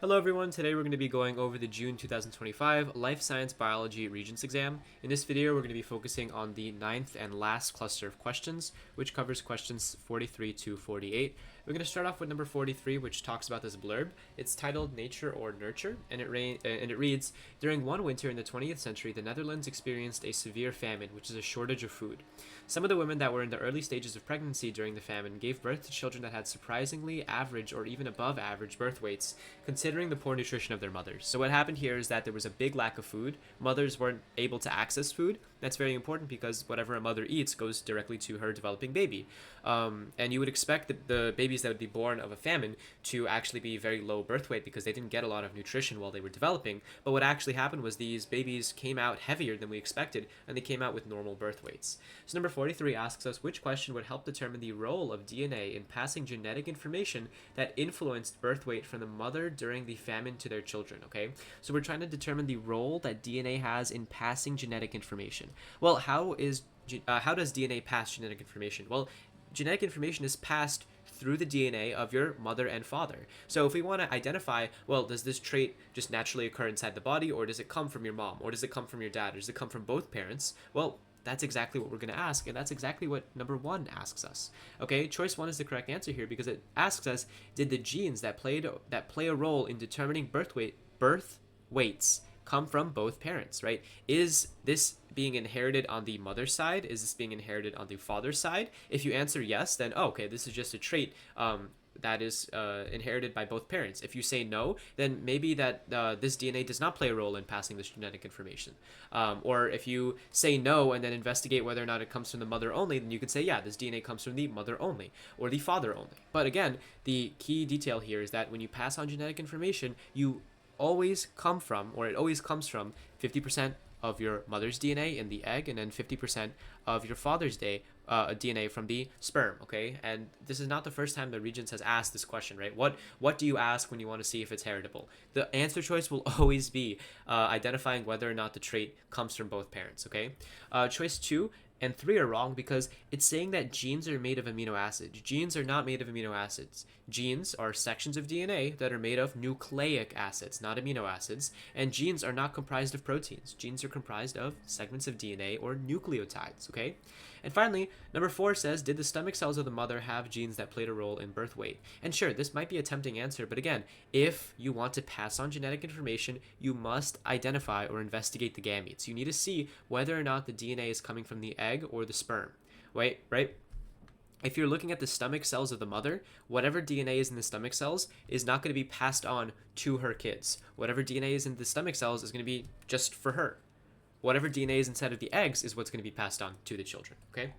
Hello everyone, today we're going to be going over the June 2025 Life Science Biology Regents exam. In this video, we're going to be focusing on the ninth and last cluster of questions, which covers questions 43 to 48. We're going to start off with number 43, which talks about this blurb. It's titled Nature or Nurture, and it reads, during one winter in the 20th century, the Netherlands experienced a severe famine, which is a shortage of food. Some of the women that were in the early stages of pregnancy during the famine gave birth to children that had surprisingly average or even above average birth weights, considering the poor nutrition of their mothers. So what happened here is that there was a big lack of food. Mothers weren't able to access food. That's very important because whatever a mother eats goes directly to her developing baby. And you would expect the babies that would be born of a famine to actually be very low birth weight because they didn't get a lot of nutrition while they were developing. But what actually happened was these babies came out heavier than we expected, and they came out with normal birth weights. So number 43 asks us which question would help determine the role of DNA in passing genetic information that influenced birth weight from the mother during the famine to their children. Okay, so we're trying to determine the role that DNA has in passing genetic information. Well, how does DNA pass genetic information? Well, genetic information is passed through the DNA of your mother and father. So if we want to identify, well, does this trait just naturally occur inside the body, or does it come from your mom, or does it come from your dad, or does it come from both parents? Well, that's exactly what we're going to ask, and that's exactly what number 1 asks us. Okay, choice 1 is the correct answer here because it asks us, did the genes that play a role in determining birth weights come from both parents, right? Is this being inherited on the mother's side? Is this being inherited on the father's side? If you answer yes, then okay, this is just a trait that is inherited by both parents. If you say no, then maybe that this DNA does not play a role in passing this genetic information. Or if you say no and then investigate whether or not it comes from the mother only, then you could say, yeah, this DNA comes from the mother only or the father only. But again, the key detail here is that when you pass on genetic information, you always come from, or it always comes from, 50% of your mother's DNA in the egg, and then 50% of your father's DNA from the sperm. Okay, and this is not the first time the Regents has asked this question, right? What do you ask when you want to see if it's heritable? The answer choice will always be identifying whether or not the trait comes from both parents. Okay, choice 2 and 3 are wrong because it's saying that genes are made of amino acids. Genes are not made of amino acids. Genes are sections of DNA that are made of nucleic acids, not amino acids, and genes are not comprised of proteins. Genes are comprised of segments of DNA or nucleotides, okay? And finally, number 4 says, did the stomach cells of the mother have genes that played a role in birth weight? And sure, this might be a tempting answer, but again, if you want to pass on genetic information, you must identify or investigate the gametes. You need to see whether or not the DNA is coming from the egg or the sperm, right? If you're looking at the stomach cells of the mother, whatever DNA is in the stomach cells is not going to be passed on to her kids. Whatever DNA is in the stomach cells is going to be just for her. Whatever DNA is inside of the eggs is what's going to be passed on to the children, okay?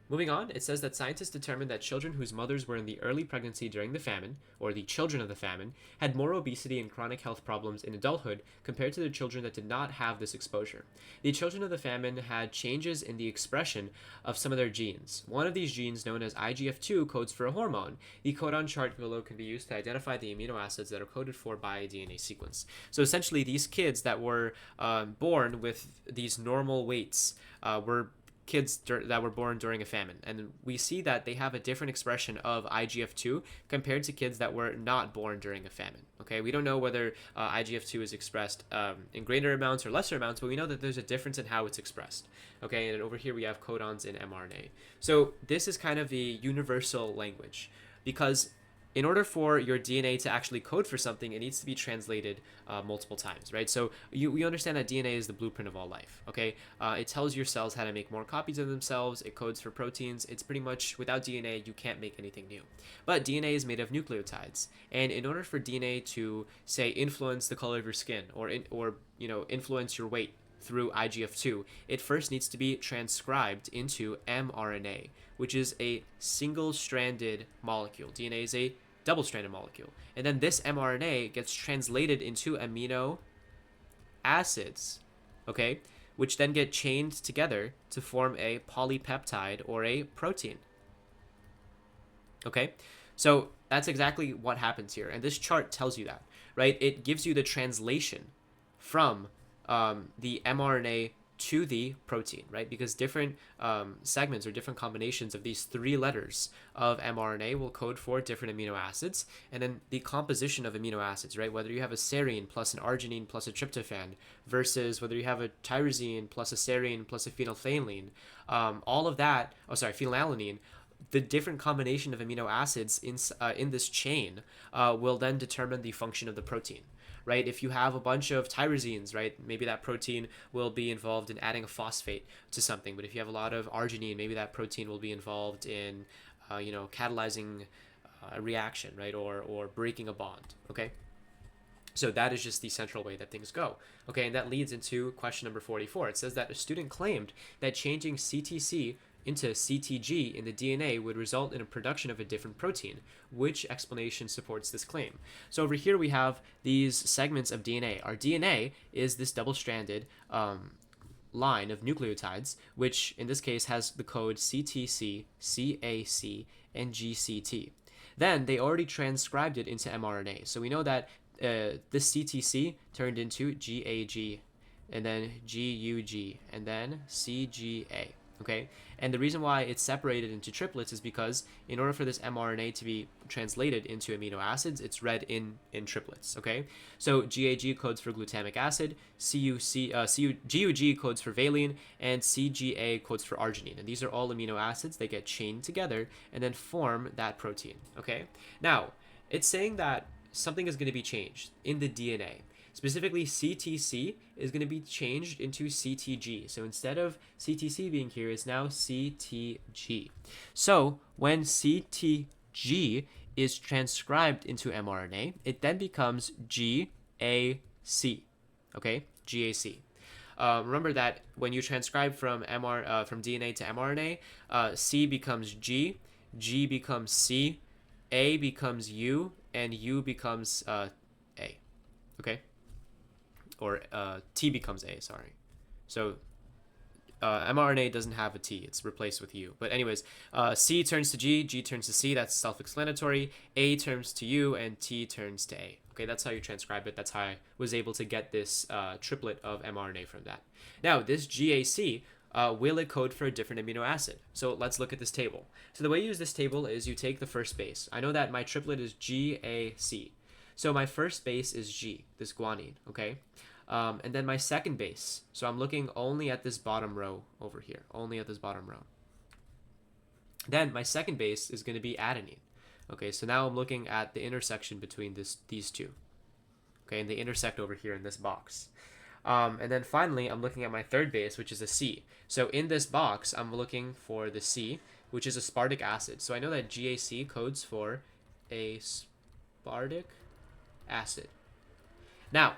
Moving on, it says that scientists determined that children whose mothers were in the early pregnancy during the famine, or the children of the famine, had more obesity and chronic health problems in adulthood compared to the children that did not have this exposure. The children of the famine had changes in the expression of some of their genes. One of these genes, known as IGF-2, codes for a hormone. The codon chart below can be used to identify the amino acids that are coded for by a DNA sequence. So essentially, these kids that were born with these normal weights were kids that were born during a famine, and we see that they have a different expression of IGF-2 compared to kids that were not born during a famine. Okay, we don't know whether IGF-2 is expressed in greater amounts or lesser amounts, but we know that there's a difference in how it's expressed. Okay, and over here we have codons in mRNA. So this is kind of the universal language, because in order for your DNA to actually code for something, it needs to be translated multiple times, right? So we understand that DNA is the blueprint of all life, okay? It tells your cells how to make more copies of themselves. It codes for proteins. It's pretty much, without DNA, you can't make anything new. But DNA is made of nucleotides. And in order for DNA to, say, influence the color of your skin or influence your weight through IGF-2, it first needs to be transcribed into mRNA, which is a single-stranded molecule. DNA is a double-stranded molecule. And then this mRNA gets translated into amino acids, okay, which then get chained together to form a polypeptide or a protein. Okay, so that's exactly what happens here. And this chart tells you that, right? It gives you the translation from the mRNA to the protein, right? Because different segments or different combinations of these 3 letters of mRNA will code for different amino acids, and then the composition of amino acids, right? Whether you have a serine plus an arginine plus a tryptophan versus whether you have a tyrosine plus a serine plus a phenylphthalein, all of that, phenylalanine, the different combination of amino acids in this chain will then determine the function of the protein, right? If you have a bunch of tyrosines, right, maybe that protein will be involved in adding a phosphate to something. But if you have a lot of arginine, maybe that protein will be involved in, catalyzing a reaction, right, or breaking a bond. Okay. So that is just the central way that things go. Okay, and that leads into question number 44. It says that a student claimed that changing CTC into CTG in the DNA would result in a production of a different protein. Which explanation supports this claim? So over here we have these segments of DNA. Our DNA is this double-stranded line of nucleotides, which in this case has the code CTC, CAC, and GCT. Then they already transcribed it into mRNA. So we know that this CTC turned into GAG, and then GUG, and then CGA. Okay, and the reason why it's separated into triplets is because in order for this mRNA to be translated into amino acids, it's read in triplets. Okay, so GAG codes for glutamic acid, GUG codes for valine, and CGA codes for arginine. And these are all amino acids. They get chained together and then form that protein. Okay, now it's saying that something is going to be changed in the DNA. Specifically, CTC is going to be changed into CTG. So instead of CTC being here, it's now CTG. So when CTG is transcribed into mRNA, it then becomes GAC. Okay, GAC. Remember that when you transcribe from DNA to mRNA, C becomes G, G becomes C, A becomes U, and U becomes A. Okay. Or T becomes A, sorry. So mRNA doesn't have a T. It's replaced with U. But anyways, C turns to G, G turns to C. That's self-explanatory. A turns to U, and T turns to A. Okay, that's how you transcribe it. That's how I was able to get this triplet of mRNA from that. Now, this GAC, will it code for a different amino acid? So let's look at this table. So the way you use this table is you take the first base. I know that my triplet is GAC. So my first base is G, this guanine, okay? And then my second base. So I'm looking only at this bottom row over here, only at this bottom row. Then my second base is going to be adenine. Okay, so now I'm looking at the intersection between these two. Okay, and they intersect over here in this box. And then finally, I'm looking at my third base, which is a C. So in this box, I'm looking for the C, which is aspartic acid. So I know that GAC codes for aspartic acid. Now,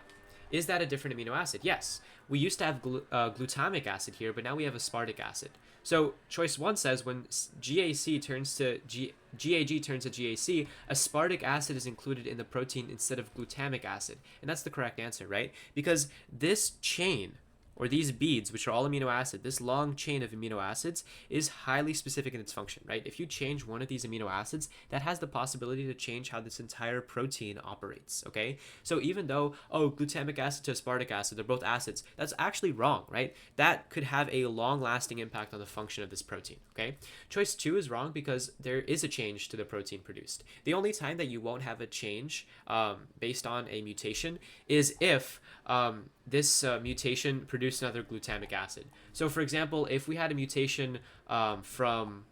is that a different amino acid? Yes. We used to have glutamic acid here, but now we have aspartic acid. So choice 1 says when GAG turns to GAC, aspartic acid is included in the protein instead of glutamic acid. And that's the correct answer, right? Because this chain, or these beads, which are all amino acid, this long chain of amino acids is highly specific in its function, right? If you change one of these amino acids, that has the possibility to change how this entire protein operates, okay? So even though, glutamic acid to aspartic acid, they're both acids, that's actually wrong, right? That could have a long-lasting impact on the function of this protein, okay? Choice 2 is wrong because there is a change to the protein produced. The only time that you won't have a change based on a mutation is if this mutation produced another glutamic acid. So for example, if we had a mutation from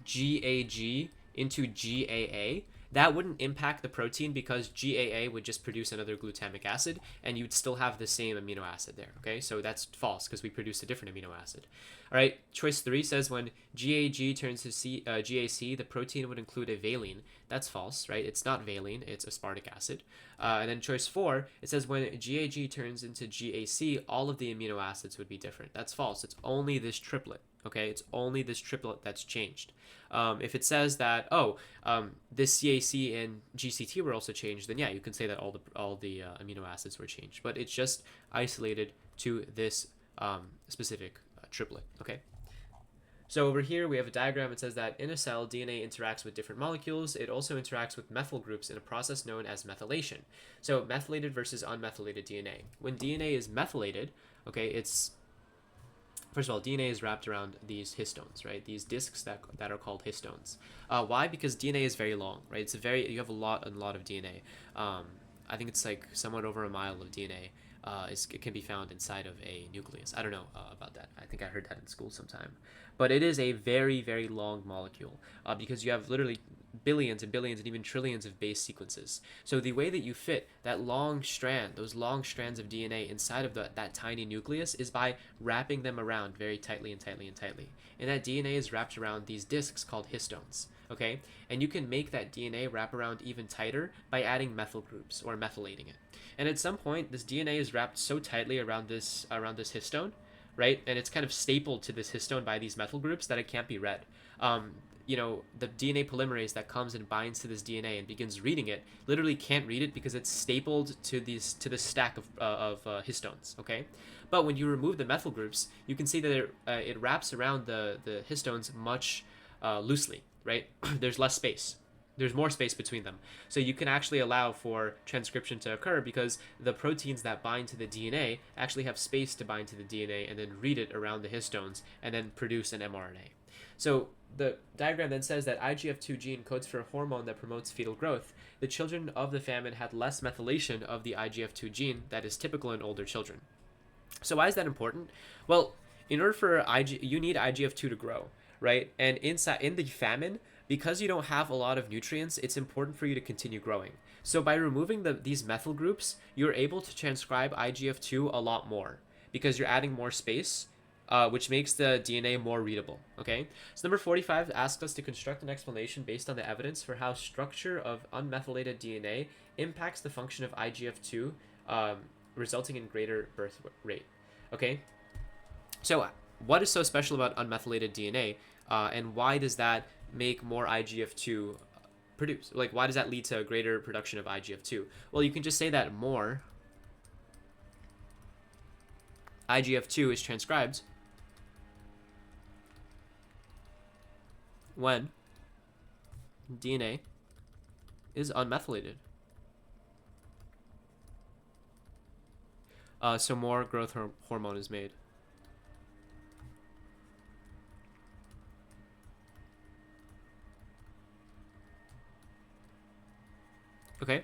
GAG into GAA, that wouldn't impact the protein because GAA would just produce another glutamic acid and you'd still have the same amino acid there, okay? So that's false because we produced a different amino acid. All right, choice 3 says when GAG turns to GAC, the protein would include a valine. That's false, right? It's not valine, it's aspartic acid. And then choice 4, it says when GAG turns into GAC, all of the amino acids would be different. That's false. It's only this triplet, okay? It's only this triplet that's changed. If it says that, this CAC and GCT were also changed, then yeah, you can say that all the amino acids were changed. But it's just isolated to this specific triplet, okay? So over here we have a diagram. It says that in a cell, DNA interacts with different molecules. It also interacts with methyl groups in a process known as methylation. So methylated versus unmethylated DNA. When DNA is methylated, okay, it's First of all, DNA is wrapped around these histones, right? These discs that are called histones. Why? Because DNA is very long, right? You have a lot of DNA. I think it's like somewhat over a mile of DNA. It can be found inside of a nucleus. I don't know about that. I think I heard that in school sometime. But it is a very, very long molecule because you have literally billions and billions and even trillions of base sequences. So the way that you fit those long strands of DNA inside of that tiny nucleus is by wrapping them around very tightly and tightly and tightly. And that DNA is wrapped around these discs called histones. Okay? And you can make that DNA wrap around even tighter by adding methyl groups or methylating it. And at some point, this DNA is wrapped so tightly around this histone, right? And it's kind of stapled to this histone by these methyl groups that it can't be read. The DNA polymerase that comes and binds to this DNA and begins reading it literally can't read it because it's stapled to the stack of histones. Okay, but when you remove the methyl groups, you can see that it wraps around the histones much loosely. Right, there's less space. There's more space between them. So you can actually allow for transcription to occur because the proteins that bind to the DNA actually have space to bind to the DNA and then read it around the histones and then produce an mRNA. So the diagram then says that IGF-2 gene codes for a hormone that promotes fetal growth. The children of the famine had less methylation of the IGF-2 gene that is typical in older children. So why is that important? Well, in order for you need IGF-2 to grow, right? And in the famine, because you don't have a lot of nutrients, it's important for you to continue growing. So by removing these methyl groups, you're able to transcribe IGF-2 a lot more because you're adding more space, which makes the DNA more readable. Okay. So number 45 asks us to construct an explanation based on the evidence for how structure of unmethylated DNA impacts the function of IGF-2, resulting in greater birth rate. Okay. So what is so special about unmethylated DNA, and why does that make more IGF-2 produce? Like, why does that lead to a greater production of IGF-2? Well, you can just say that more IGF-2 is transcribed when DNA is unmethylated. So more growth hormone is made. Okay,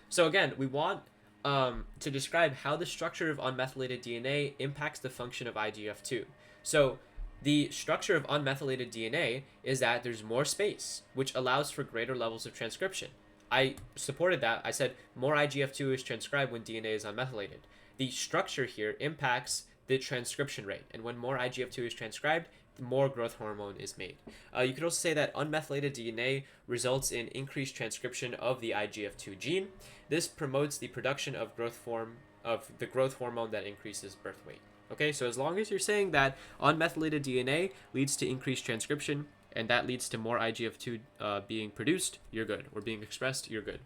so again, we want to describe how the structure of unmethylated DNA impacts the function of IGF-2. So the structure of unmethylated DNA is that there's more space, which allows for greater levels of transcription. I supported that. I said more IGF-2 is transcribed when DNA is unmethylated. The structure here impacts the transcription rate, and when more IGF-2 is transcribed, more growth hormone is made. You could also say that unmethylated DNA results in increased transcription of the IGF-2 gene. This promotes the production of the growth hormone that increases birth weight. Okay, so as long as you're saying that unmethylated DNA leads to increased transcription and that leads to more IGF-2 being produced, you're good. Or being expressed, you're good.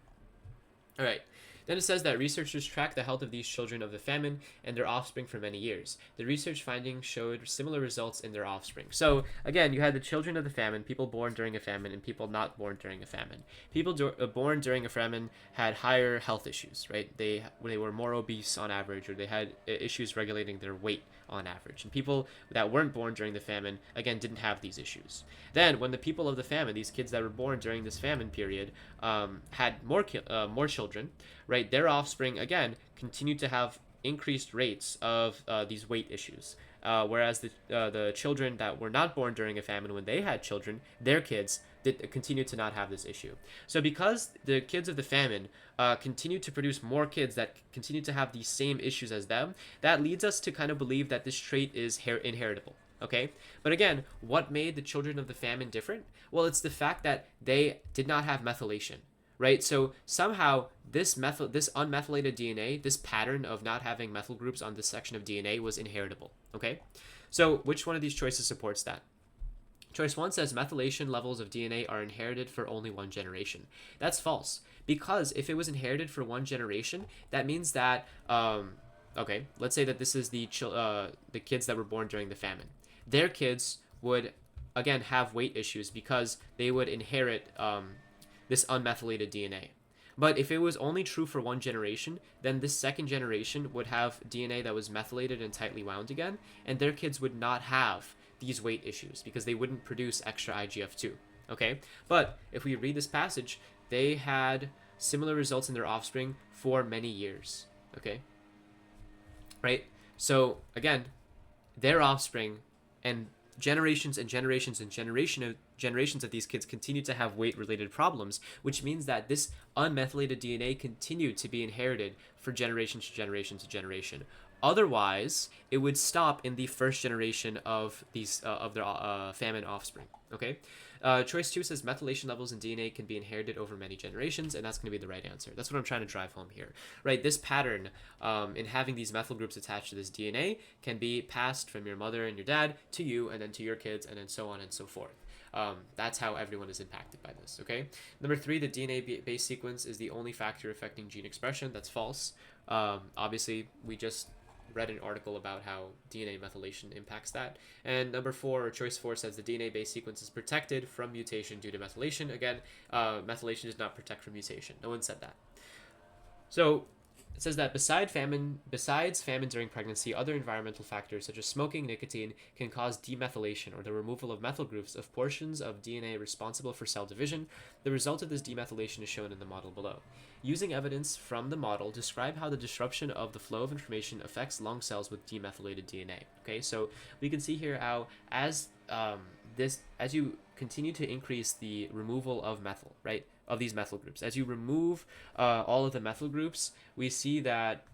All right. Then it says that researchers tracked the health of these children of the famine and their offspring for many years. The research findings showed similar results in their offspring. So again, you had the children of the famine, people born during a famine, and people not born during a famine. People born during a famine had higher health issues, right? They were more obese on average, or they had issues regulating their weight on average. And people that weren't born during the famine, again, didn't have these issues. Then when the people of the famine, these kids that were born during this famine period, had more children, right, their offspring, again, continued to have increased rates of these weight issues. Whereas the children that were not born during a famine, when they had children, their kids continue to not have this issue. So because the kids of the famine continue to produce more kids that continue to have these same issues as them, that leads us to kind of believe that this trait is inheritable. Okay, but again, what made the children of the famine different? Well, it's the fact that they did not have methylation, right? So somehow this unmethylated DNA, this pattern of not having methyl groups on this section of DNA was inheritable. Okay, so which one of these choices supports that? Choice 1 says methylation levels of DNA are inherited for only one generation. That's false, because if it was inherited for one generation, that means that, okay, let's say that this is the kids that were born during the famine. Their kids would, again, have weight issues because they would inherit this unmethylated DNA. But if it was only true for one generation, then this second generation would have DNA that was methylated and tightly wound again, and their kids would not have these weight issues because they wouldn't produce extra IGF-2. Okay? But if we read this passage, they had similar results in their offspring for many years. Okay? Right? So, again, their offspring and generations and generations and generations of these kids continue to have weight-related problems, which means that this unmethylated DNA continued to be inherited for generation to generation to generation. Otherwise, it would stop in the first generation of these of their famine offspring. Okay, choice 2 says methylation levels in DNA can be inherited over many generations, and that's going to be the right answer. That's what I'm trying to drive home here, right? This pattern in having these methyl groups attached to this DNA can be passed from your mother and your dad to you, and then to your kids, and then so on and so forth. That's how everyone is impacted by this, okay? Number 3, the DNA base sequence is the only factor affecting gene expression. That's false. Obviously, we just read an article about how DNA methylation impacts that. And number 4, or choice 4, says the DNA base sequence is protected from mutation due to methylation. Again, methylation does not protect from mutation. No one said that. So it says that besides famine during pregnancy, other environmental factors such as smoking, nicotine can cause demethylation or the removal of methyl groups of portions of DNA responsible for cell division. The result of this demethylation is shown in the model below. Using evidence from the model, describe how the disruption of the flow of information affects lung cells with demethylated DNA. Okay, so we can see here how as you continue to increase the removal of methyl, right, of these methyl groups, as you remove all of the methyl groups, we see that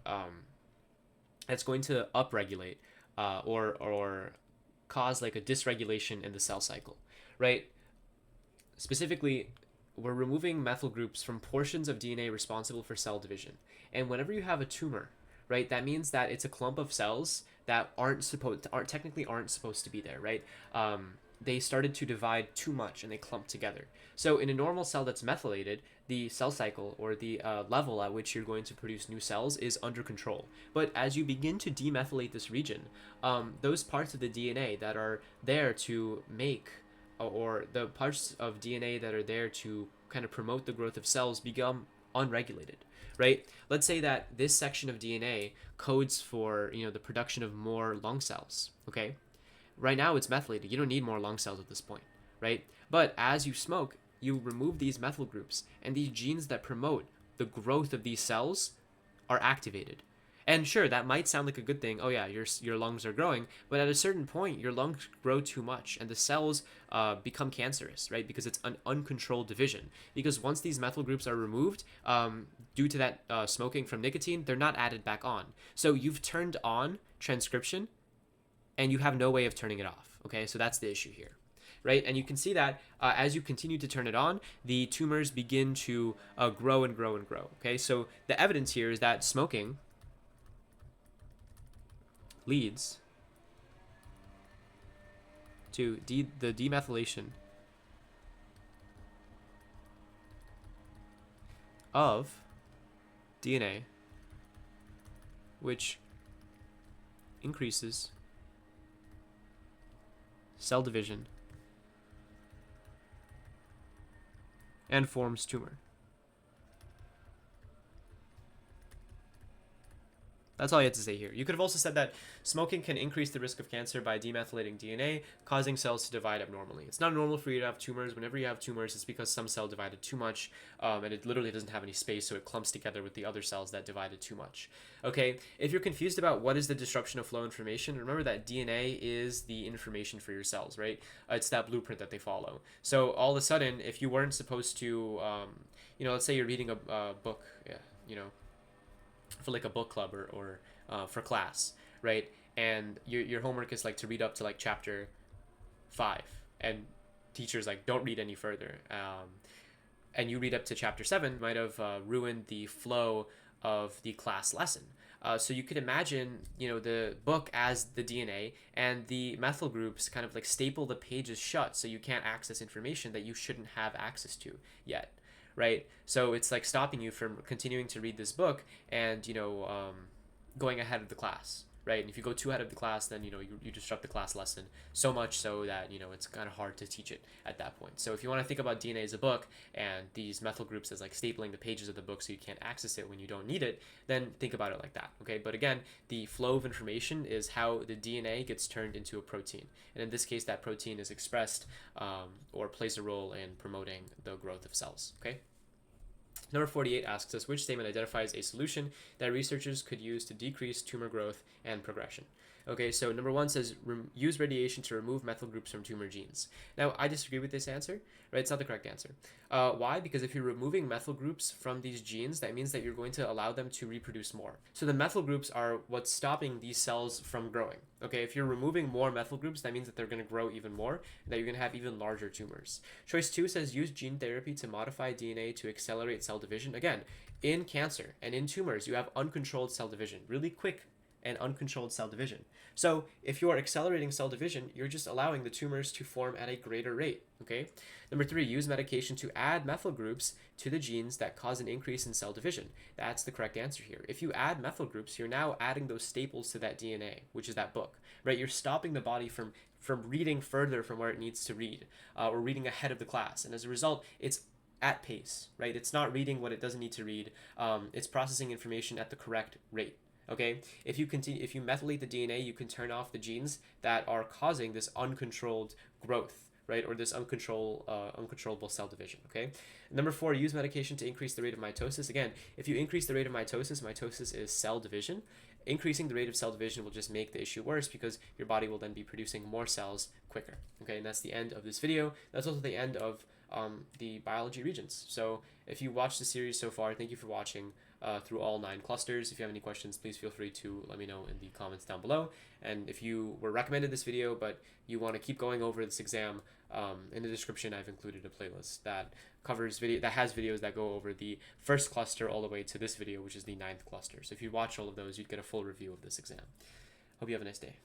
it's going to upregulate or cause like a dysregulation in the cell cycle, right? Specifically, we're removing methyl groups from portions of DNA responsible for cell division. And whenever you have a tumor, right, that means that it's a clump of cells that technically aren't supposed to be there, right? They started to divide too much and they clump together. So in a normal cell that's methylated, the cell cycle or the level at which you're going to produce new cells is under control. But as you begin to demethylate this region, those parts of the DNA that are there to make, or the parts of DNA that are there to kind of promote the growth of cells, become unregulated, right? Let's say that this section of DNA codes for, the production of more lung cells, okay? Right now it's methylated. You don't need more lung cells at this point, right? But as you smoke, you remove these methyl groups, and these genes that promote the growth of these cells are activated. And sure, that might sound like a good thing. Oh yeah, your lungs are growing, but at a certain point, your lungs grow too much, and the cells become cancerous, right? Because it's an uncontrolled division. Because once these methyl groups are removed, due to that smoking from nicotine, they're not added back on. So you've turned on transcription, and you have no way of turning it off. Okay, so that's the issue here, right? And you can see that as you continue to turn it on, the tumors begin to grow and grow and grow. Okay, so the evidence here is that smoking leads to the demethylation of DNA, which increases cell division and forms tumor. That's all you have to say here. You could have also said that smoking can increase the risk of cancer by demethylating DNA, causing cells to divide abnormally. It's not normal for you to have tumors. Whenever you have tumors, it's because some cell divided too much, and it literally doesn't have any space, so it clumps together with the other cells that divided too much. Okay, if you're confused about what is the disruption of flow information, remember that DNA is the information for your cells, right? It's that blueprint that they follow. So all of a sudden, if you weren't supposed to, let's say you're reading a book, for like a book club or for class, right? And your homework is like to read up to like chapter 5, and teachers like don't read any further, and you read up to chapter 7, might have ruined the flow of the class lesson. So you could imagine, the book as the DNA, and the methyl groups kind of like staple the pages shut, so you can't access information that you shouldn't have access to yet. Right? So it's like stopping you from continuing to read this book and, going ahead of the class, right? And if you go too ahead of the class, then you disrupt the class lesson so much so that it's kind of hard to teach it at that point. So if you want to think about DNA as a book and these methyl groups as like stapling the pages of the book so you can't access it when you don't need it, then think about it like that, okay? But again, the flow of information is how the DNA gets turned into a protein, and in this case, that protein is expressed or plays a role in promoting the growth of cells, okay? Number 48 asks us which statement identifies a solution that researchers could use to decrease tumor growth and progression. Okay, so number 1 says use radiation to remove methyl groups from tumor genes. Now, I disagree with this answer, right? It's not the correct answer. Why? Because if you're removing methyl groups from these genes, that means that you're going to allow them to reproduce more. So the methyl groups are what's stopping these cells from growing. Okay, if you're removing more methyl groups, that means that they're going to grow even more, and that you're going to have even larger tumors. Choice 2 says use gene therapy to modify DNA to accelerate cell division. Again, in cancer and in tumors, you have uncontrolled cell division, really quick and uncontrolled cell division. So if you're accelerating cell division, you're just allowing the tumors to form at a greater rate, okay? Number 3, use medication to add methyl groups to the genes that cause an increase in cell division. That's the correct answer here. If you add methyl groups, you're now adding those staples to that DNA, which is that book, right? You're stopping the body from reading further from where it needs to read, or reading ahead of the class. And as a result, it's at pace, right? It's not reading what it doesn't need to read. It's processing information at the correct rate. Okay, if you methylate the DNA, you can turn off the genes that are causing this uncontrolled growth, right, or this uncontrollable cell division. Okay, number 4, use medication to increase the rate of mitosis. Again, if you increase the rate of mitosis is cell division. Increasing the rate of cell division will just make the issue worse because your body will then be producing more cells quicker. Okay, and that's the end of this video. That's also the end of the biology regents. So if you watched the series so far, thank you for watching through all 9 clusters. If you have any questions, please feel free to let me know in the comments down below. And if you were recommended this video but you want to keep going over this exam, in the description I've included a playlist that has videos that go over the first cluster all the way to this video, which is the 9th cluster. So if you watch all of those, you'd get a full review of this exam. Hope you have a nice day.